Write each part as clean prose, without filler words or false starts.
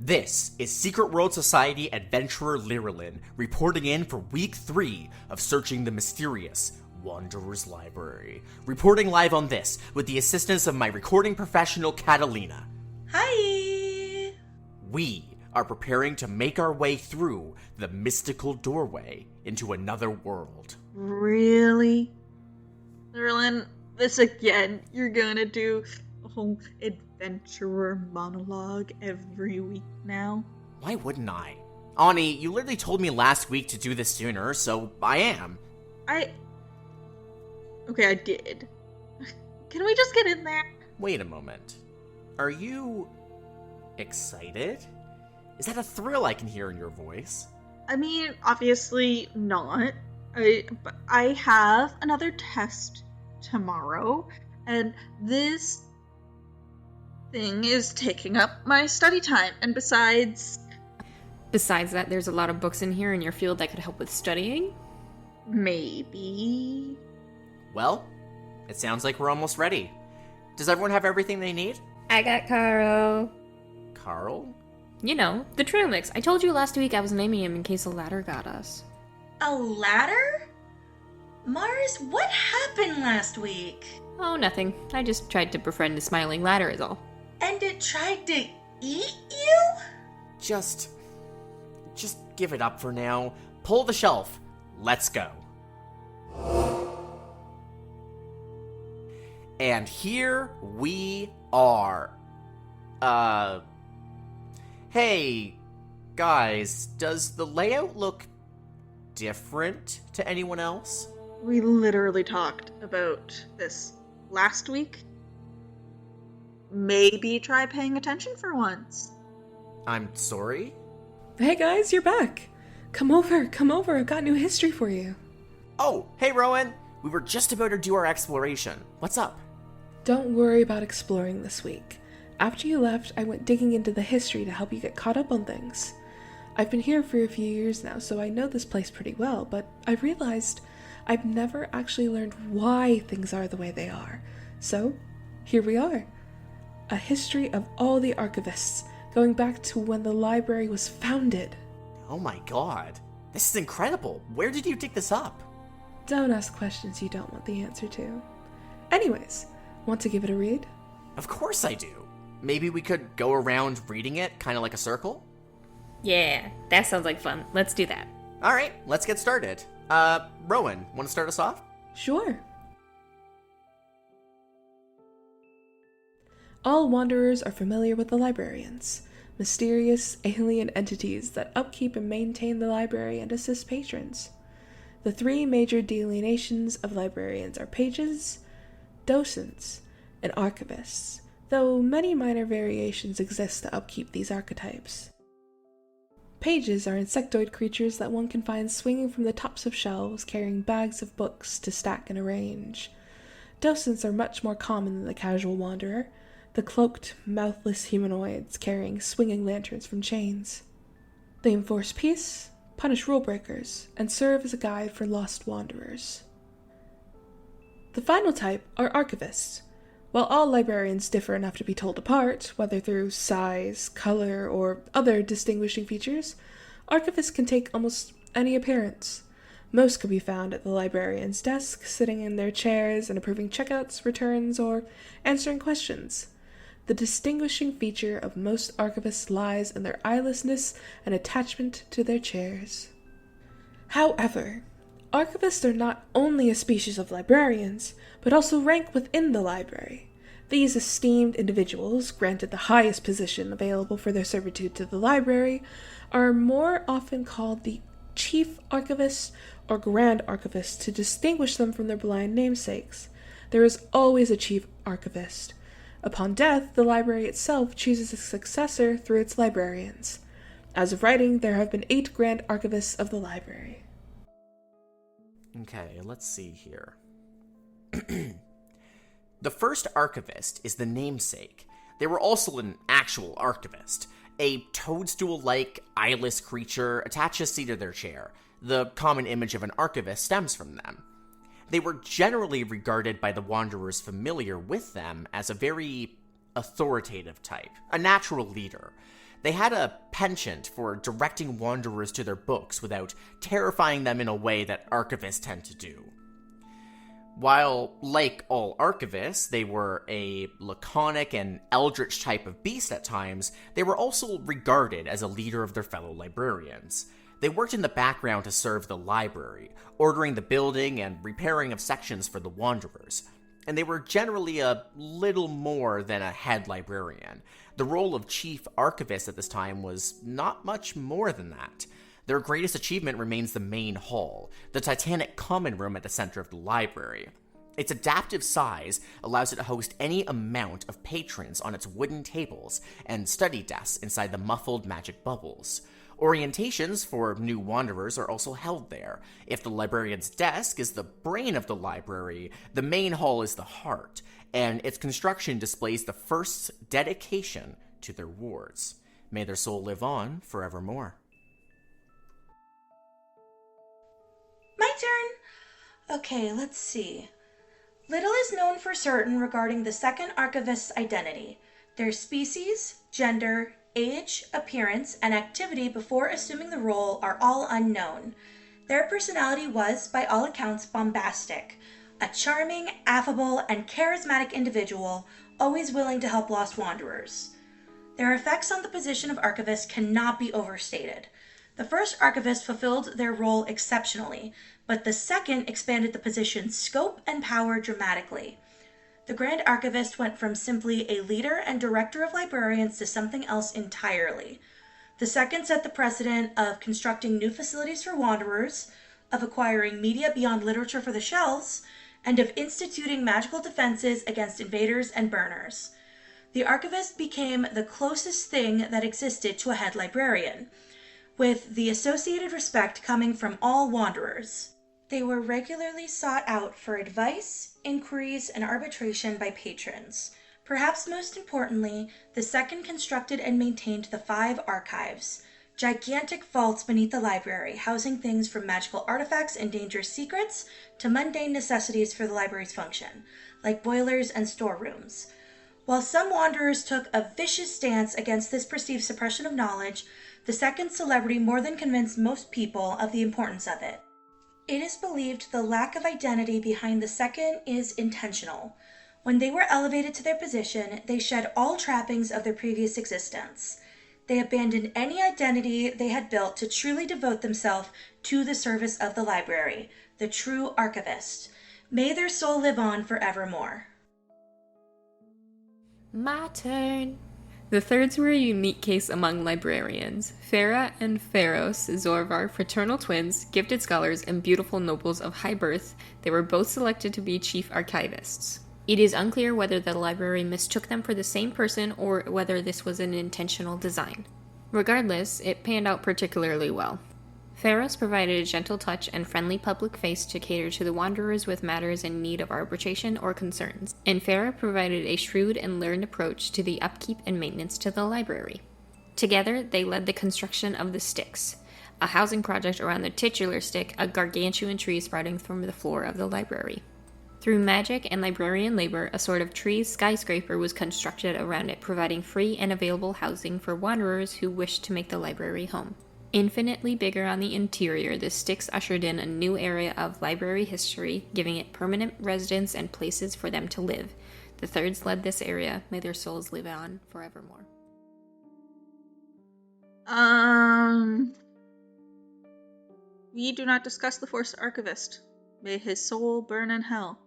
This is Secret World Society adventurer Lyrillin reporting in for week 3 of searching the mysterious Wanderer's Library. Reporting live on this with the assistance of my recording professional Catalina. Hi! We are preparing to make our way through the mystical doorway into another world. Really? Lyrillin, this again? You're gonna do a whole adventurer monologue every week now? Why wouldn't I? Ani, you literally told me last week to do this sooner, so I am. Okay, I did. Can we just get in there? Wait a moment. Are you excited? Is that a thrill I can hear in your voice? I mean, obviously not. But I have another test tomorrow, and this thing is taking up my study time, and besides that, there's a lot of books in here in your field that could help with studying? Maybe. Well, it sounds like we're almost ready. Does everyone have everything they need? I got Carl. Carl? You know, the trail mix. I told you last week I was naming him in case a ladder got us. A ladder? Mars, what happened last week? Oh, nothing. I just tried to befriend a smiling ladder is all. And it tried to eat you? Just give it up for now. Pull the shelf. Let's go. And here we are. Hey, guys, does the layout look different to anyone else? We literally talked about this last week. Maybe try paying attention for once. I'm sorry? Hey guys, you're back. Come over. I've got new history for you. Oh, hey Rowan. We were just about to do our exploration. What's up? Don't worry about exploring this week. After you left, I went digging into the history to help you get caught up on things. I've been here for a few years now, so I know this place pretty well, but I realized I've never actually learned why things are the way they are. So, here we are. A history of all the Archivists, going back to when the library was founded. Oh my god. This is incredible. Where did you dig this up? Don't ask questions you don't want the answer to. Anyways, want to give it a read? Of course I do. Maybe we could go around reading it, kind of like a circle? Yeah, that sounds like fun. Let's do that. Alright, let's get started. Rowan, want to start us off? Sure. All wanderers are familiar with the librarians, mysterious alien entities that upkeep and maintain the library and assist patrons. The 3 major delineations of librarians are pages, docents, and archivists, though many minor variations exist to upkeep these archetypes. Pages are insectoid creatures that one can find swinging from the tops of shelves carrying bags of books to stack and arrange. Docents are much more common than the casual wanderer, the cloaked, mouthless humanoids carrying swinging lanterns from chains. They enforce peace, punish rule breakers, and serve as a guide for lost wanderers. The final type are archivists. While all librarians differ enough to be told apart, whether through size, color, or other distinguishing features, archivists can take almost any appearance. Most can be found at the librarian's desk, sitting in their chairs and approving checkouts, returns, or answering questions. The distinguishing feature of most archivists lies in their eyelessness and attachment to their chairs. However, archivists are not only a species of librarians, but also rank within the library. These esteemed individuals, granted the highest position available for their servitude to the library, are more often called the Chief Archivists or Grand Archivists to distinguish them from their blind namesakes. There is always a Chief Archivist. Upon death, the library itself chooses a successor through its librarians. As of writing, there have been 8 Grand Archivists of the library. Okay, let's see here. The first archivist is the namesake. They were also an actual archivist. A toadstool-like, eyeless creature attached a seat to their chair. The common image of an archivist stems from them. They were generally regarded by the wanderers familiar with them as a very authoritative type, a natural leader. They had a penchant for directing wanderers to their books without terrifying them in a way that archivists tend to do. While, like all archivists, they were a laconic and eldritch type of beast at times, they were also regarded as a leader of their fellow librarians. They worked in the background to serve the library, ordering the building and repairing of sections for the wanderers, and they were generally a little more than a head librarian. The role of Chief Archivist at this time was not much more than that. Their greatest achievement remains the main hall, the titanic common room at the center of the library. Its adaptive size allows it to host any amount of patrons on its wooden tables and study desks inside the muffled magic bubbles. Orientations for new wanderers are also held there. If the librarian's desk is the brain of the library, the main hall is the heart, and its construction displays the first dedication to their wards. May their soul live on forevermore. My turn. Okay, let's see. Little is known for certain regarding the second Archivist's identity. Their species, gender, age, appearance, and activity before assuming the role are all unknown. Their personality was, by all accounts, bombastic. A charming, affable, and charismatic individual, always willing to help lost wanderers. Their effects on the position of Archivist cannot be overstated. The first Archivist fulfilled their role exceptionally, but the second expanded the position's scope and power dramatically. The Grand Archivist went from simply a leader and director of librarians to something else entirely. The second set the precedent of constructing new facilities for wanderers, of acquiring media beyond literature for the shelves, and of instituting magical defenses against invaders and burners. The Archivist became the closest thing that existed to a head librarian, with the associated respect coming from all wanderers. They were regularly sought out for advice, inquiries, and arbitration by patrons. Perhaps most importantly, the second constructed and maintained the 5 archives, gigantic vaults beneath the library, housing things from magical artifacts and dangerous secrets to mundane necessities for the library's function, like boilers and storerooms. While some wanderers took a vicious stance against this perceived suppression of knowledge, the second celebrity more than convinced most people of the importance of it. It is believed the lack of identity behind the second is intentional. When they were elevated to their position, they shed all trappings of their previous existence. They abandoned any identity they had built to truly devote themselves to the service of the library, the true Archivist. May their soul live on forevermore. My turn. The thirds were a unique case among librarians. Farah and Pharos Zorvar, fraternal twins, gifted scholars, and beautiful nobles of high birth, they were both selected to be chief archivists. It is unclear whether the library mistook them for the same person or whether this was an intentional design. Regardless, it panned out particularly well. Pharos provided a gentle touch and friendly public face to cater to the wanderers with matters in need of arbitration or concerns, and Farah provided a shrewd and learned approach to the upkeep and maintenance to the library. Together, they led the construction of the Sticks, a housing project around the titular stick, a gargantuan tree sprouting from the floor of the library. Through magic and librarian labor, a sort of tree skyscraper was constructed around it, providing free and available housing for wanderers who wished to make the library home. Infinitely bigger on the interior, the Sticks ushered in a new area of library history, giving it permanent residence and places for them to live. The thirds led this area. May their souls live on forevermore. We do not discuss the Force Archivist. May his soul burn in hell.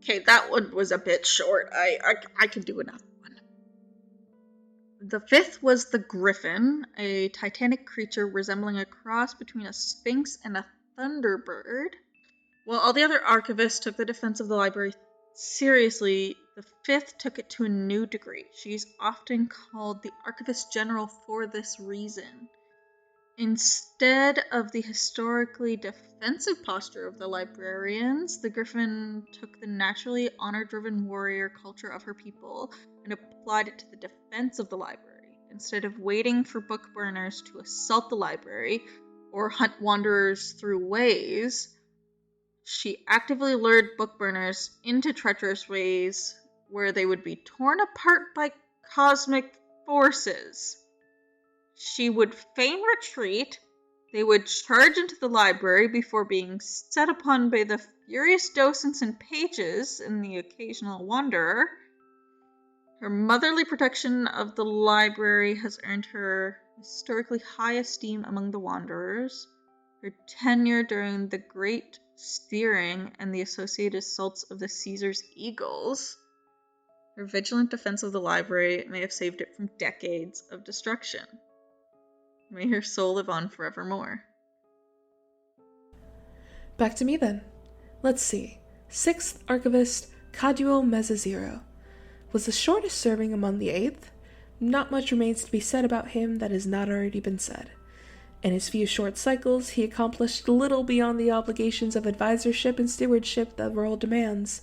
Okay, that one was a bit short. I can do another one. The 5th was the Griffin, a titanic creature resembling a cross between a sphinx and a thunderbird. While all the other archivists took the defense of the library seriously, the 5th took it to a new degree. She's often called the Archivist General for this reason. Instead of the historically defensive posture of the librarians, the Griffin took the naturally honor-driven warrior culture of her people and applied it to the defense of the library. Instead of waiting for book burners to assault the library or hunt wanderers through ways, she actively lured book burners into treacherous ways where they would be torn apart by cosmic forces. She would feign retreat. They would charge into the library before being set upon by the furious docents and pages and the occasional wanderer. Her motherly protection of the library has earned her historically high esteem among the wanderers. Her tenure during the Great Steering and the associated assaults of the Caesar's Eagles. Her vigilant defense of the library may have saved it from decades of destruction. May her soul live on forevermore. Back to me then. Let's see. 6th Archivist Caduo Mezzazero was the shortest serving among the 8th. Not much remains to be said about him that has not already been said. In his few short cycles, he accomplished little beyond the obligations of advisorship and stewardship the role demands.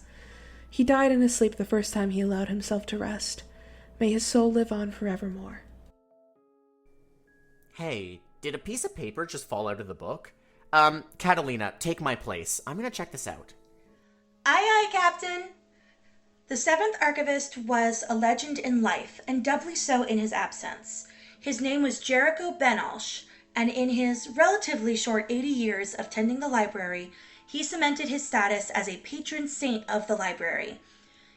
He died in his sleep the first time he allowed himself to rest. May his soul live on forevermore. Hey, did a piece of paper just fall out of the book? Catalina, take my place. I'm gonna check this out. Aye, aye, Captain. The 7th Archivist was a legend in life, and doubly so in his absence. His name was Jericho Benalsh, and in his relatively short 80 years of tending the library, he cemented his status as a patron saint of the library.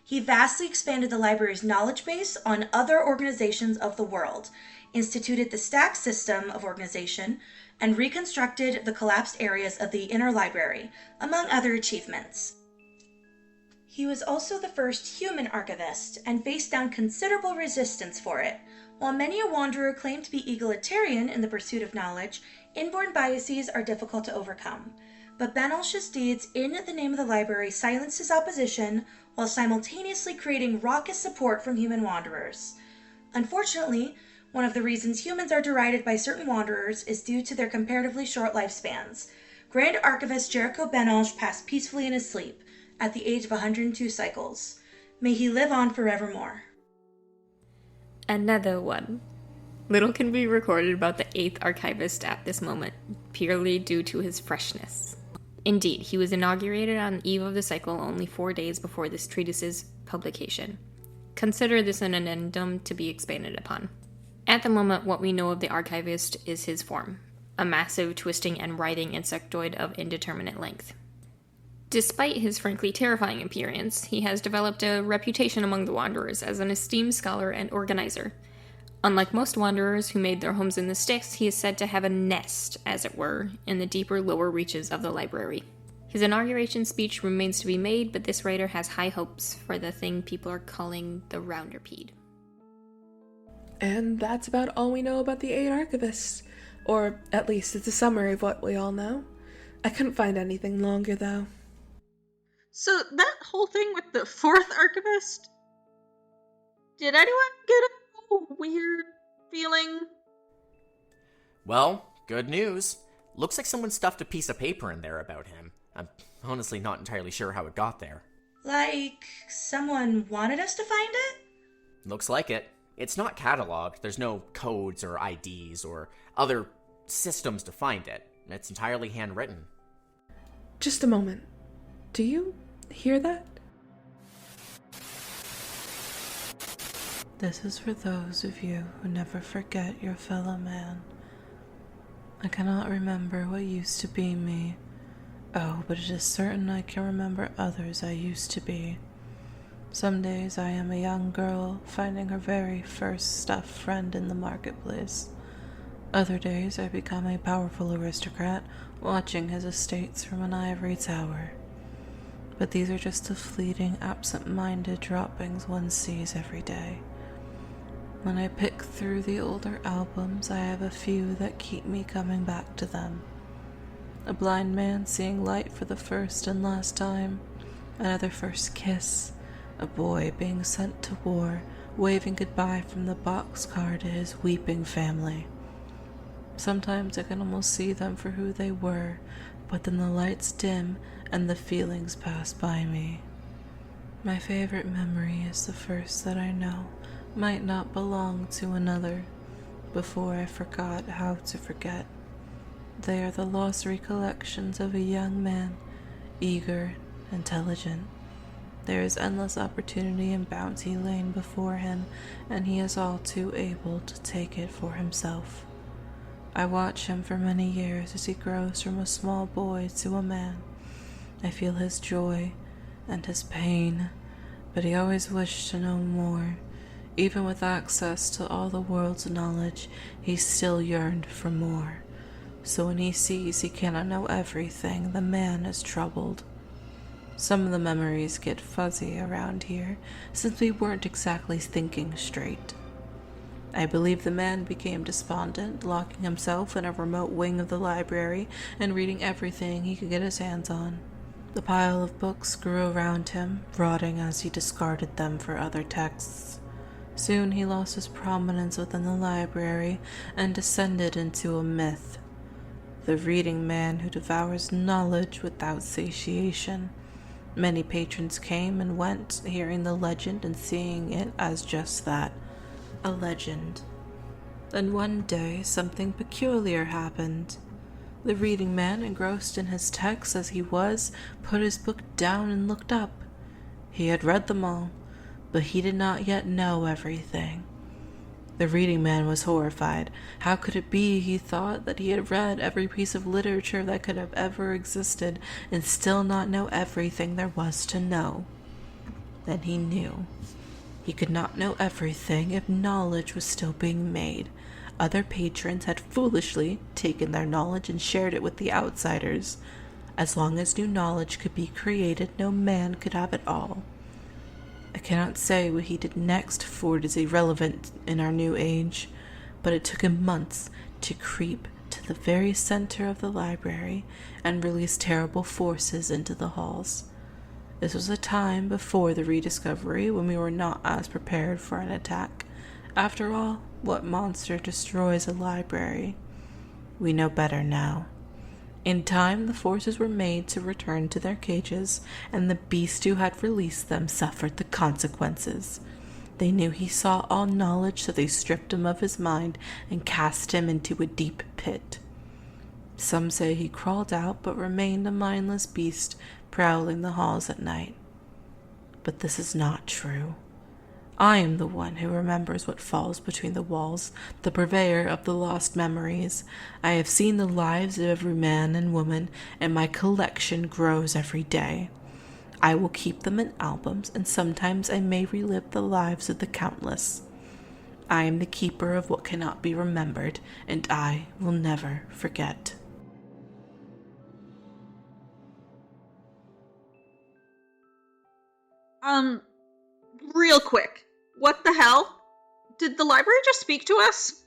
He vastly expanded the library's knowledge base on other organizations of the world, instituted the stack system of organization, and reconstructed the collapsed areas of the inner library, among other achievements. He was also the first human archivist, and faced down considerable resistance for it. While many a wanderer claimed to be egalitarian in the pursuit of knowledge, inborn biases are difficult to overcome. But Benalsh's deeds in the name of the library silenced his opposition, while simultaneously creating raucous support from human wanderers. Unfortunately, one of the reasons humans are derided by certain wanderers is due to their comparatively short lifespans. Grand Archivist Jericho Benalsh passed peacefully in his sleep, at the age of 102 cycles. May he live on forevermore. Another one. Little can be recorded about the 8th Archivist at this moment, purely due to his freshness. Indeed, he was inaugurated on the eve of the cycle only 4 days before this treatise's publication. Consider this an addendum to be expanded upon. At the moment, what we know of the Archivist is his form, a massive, twisting and writhing insectoid of indeterminate length. Despite his frankly terrifying appearance, he has developed a reputation among the Wanderers as an esteemed scholar and organizer. Unlike most Wanderers who made their homes in the sticks, he is said to have a nest, as it were, in the deeper lower reaches of the library. His inauguration speech remains to be made, but this writer has high hopes for the thing people are calling the Rounderpede. And that's about all we know about the 8 Archivists. Or, at least, it's a summary of what we all know. I couldn't find anything longer, though. So that whole thing with the 4th Archivist, did anyone get a weird feeling? Well, good news. Looks like someone stuffed a piece of paper in there about him. I'm honestly not entirely sure how it got there. Like, someone wanted us to find it? Looks like it. It's not cataloged. There's no codes or IDs or other systems to find it. It's entirely handwritten. Just a moment. Do you hear that? This is for those of you who never forget your fellow man. I cannot remember what used to be me. Oh, but it is certain I can remember others I used to be. Some days I am a young girl finding her very first stuffed friend in the marketplace. Other days I become a powerful aristocrat watching his estates from an ivory tower. But these are just the fleeting, absent-minded droppings one sees every day. When I pick through the older albums, I have a few that keep me coming back to them. A blind man seeing light for the first and last time, another first kiss, a boy being sent to war, waving goodbye from the boxcar to his weeping family. Sometimes I can almost see them for who they were, but then the lights dim and the feelings pass by me. My favorite memory is the first that I know might not belong to another, before I forgot how to forget. They are the lost recollections of a young man, eager, intelligent, There is endless opportunity and bounty laying before him, and he is all too able to take it for himself. I watch him for many years as he grows from a small boy to a man. I feel his joy and his pain, but he always wished to know more. Even with access to all the world's knowledge, he still yearned for more. So when he sees he cannot know everything, the man is troubled. Some of the memories get fuzzy around here, since we weren't exactly thinking straight. I believe the man became despondent, locking himself in a remote wing of the library and reading everything he could get his hands on. The pile of books grew around him, rotting as he discarded them for other texts. Soon he lost his prominence within the library and descended into a myth. The reading man who devours knowledge without satiation. Many patrons came and went, hearing the legend and seeing it as just that, a legend. Then one day, something peculiar happened. The reading man, engrossed in his texts as he was, put his book down and looked up. He had read them all, but he did not yet know everything. The reading man was horrified. How could it be, he thought, that he had read every piece of literature that could have ever existed and still not know everything there was to know? Then he knew. He could not know everything if knowledge was still being made. Other patrons had foolishly taken their knowledge and shared it with the outsiders. As long as new knowledge could be created, no man could have it all. I cannot say what he did next, for it is irrelevant in our new age, but it took him months to creep to the very center of the library and release terrible forces into the halls. This was a time before the rediscovery, when we were not as prepared for an attack. After all, what monster destroys a library? We know better now. In time, the forces were made to return to their cages, and the beast who had released them suffered the consequences. They knew he saw all knowledge, so they stripped him of his mind and cast him into a deep pit. Some say he crawled out, but remained a mindless beast, prowling the halls at night. But this is not true. I am the one who remembers what falls between the walls, the purveyor of the lost memories. I have seen the lives of every man and woman, and my collection grows every day. I will keep them in albums, and sometimes I may relive the lives of the countless. I am the keeper of what cannot be remembered, and I will never forget. Real quick. What the hell? Did the library just speak to us?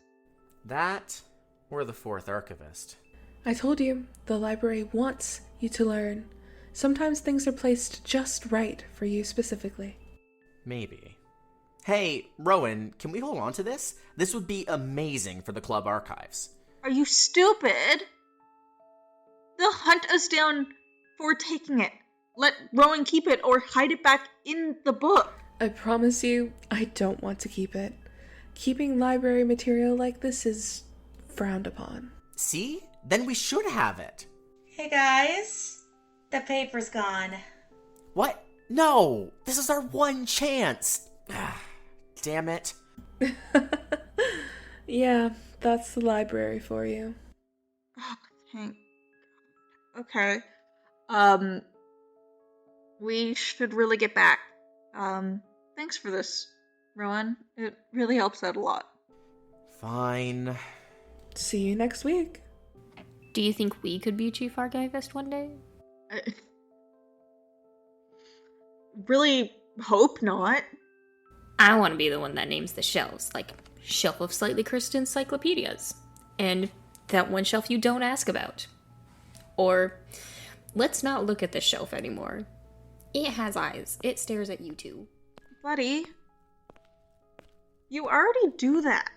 That, or the fourth archivist. I told you, the library wants you to learn. Sometimes things are placed just right for you specifically. Maybe. Hey, Rowan, can we hold on to this? This would be amazing for the club archives. Are you stupid? They'll hunt us down for taking it. Let Rowan keep it or hide it back in the book. I promise you, I don't want to keep it. Keeping library material like this is frowned upon. See? Then we should have it. Hey guys, the paper's gone. What? No! This is our one chance! Damn it. Yeah, that's the library for you. Oh, thank God. Okay. We should really get back. Thanks for this, Rowan. It really helps out a lot. Fine. See you next week. Do you think we could be Chief Archivist one day? I really hope not. I want to be the one that names the shelves, like shelf of slightly cursed encyclopedias. And that one shelf you don't ask about. Or, let's not look at this shelf anymore. It has eyes. It stares at you too. Buddy, you already do that.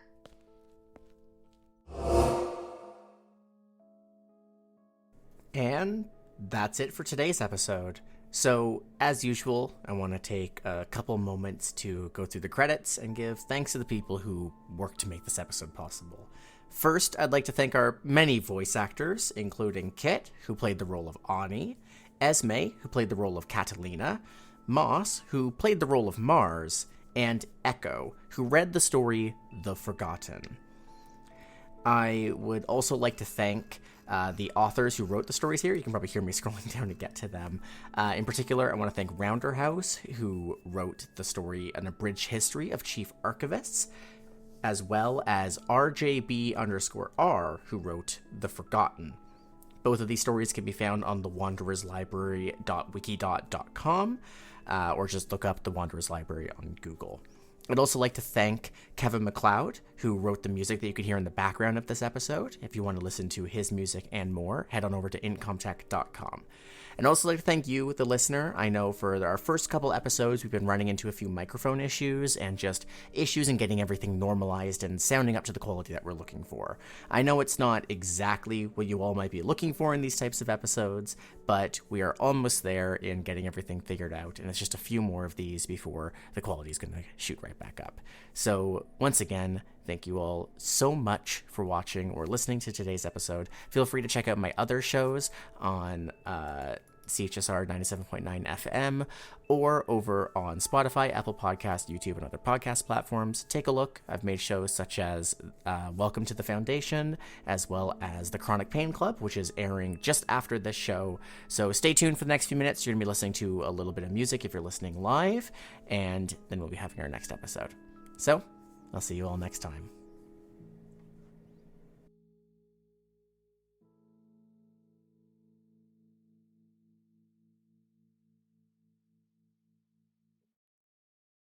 And that's it for today's episode. So, as usual, I want to take a couple moments to go through the credits and give thanks to the people who worked to make this episode possible. First, I'd like to thank our many voice actors, including Kit, who played the role of Ani, Esme, who played the role of Catalina, Moss, who played the role of Mars, and Echo, who read the story The Forgotten. I would also like to thank the authors who wrote the stories here. You can probably hear me scrolling down to get to them. In particular, I want to thank Rounder House, who wrote the story An Abridged History of Chief Archivists, as well as RJB_R, who wrote The Forgotten. Both of these stories can be found on thewandererslibrary.wikidot.com, or just look up The Wanderers Library on Google. I'd also like to thank Kevin MacLeod, who wrote the music that you can hear in the background of this episode. If you want to listen to his music and more, head on over to incomtech.com. And also like to thank you, the listener. I know for our first couple episodes, we've been running into a few microphone issues and just issues in getting everything normalized and sounding up to the quality that we're looking for. I know it's not exactly what you all might be looking for in these types of episodes, but we are almost there in getting everything figured out, and it's just a few more of these before the quality is going to shoot right back up. So once again, thank you all so much for watching or listening to today's episode. Feel free to check out my other shows on CHSR 97.9 FM or over on Spotify, Apple Podcasts, YouTube, and other podcast platforms. Take a look. I've made shows such as Welcome to the Foundation, as well as The Chronic Pain Club, which is airing just after this show. So stay tuned for the next few minutes. You're going to be listening to a little bit of music if you're listening live, and then we'll be having our next episode. So I'll see you all next time.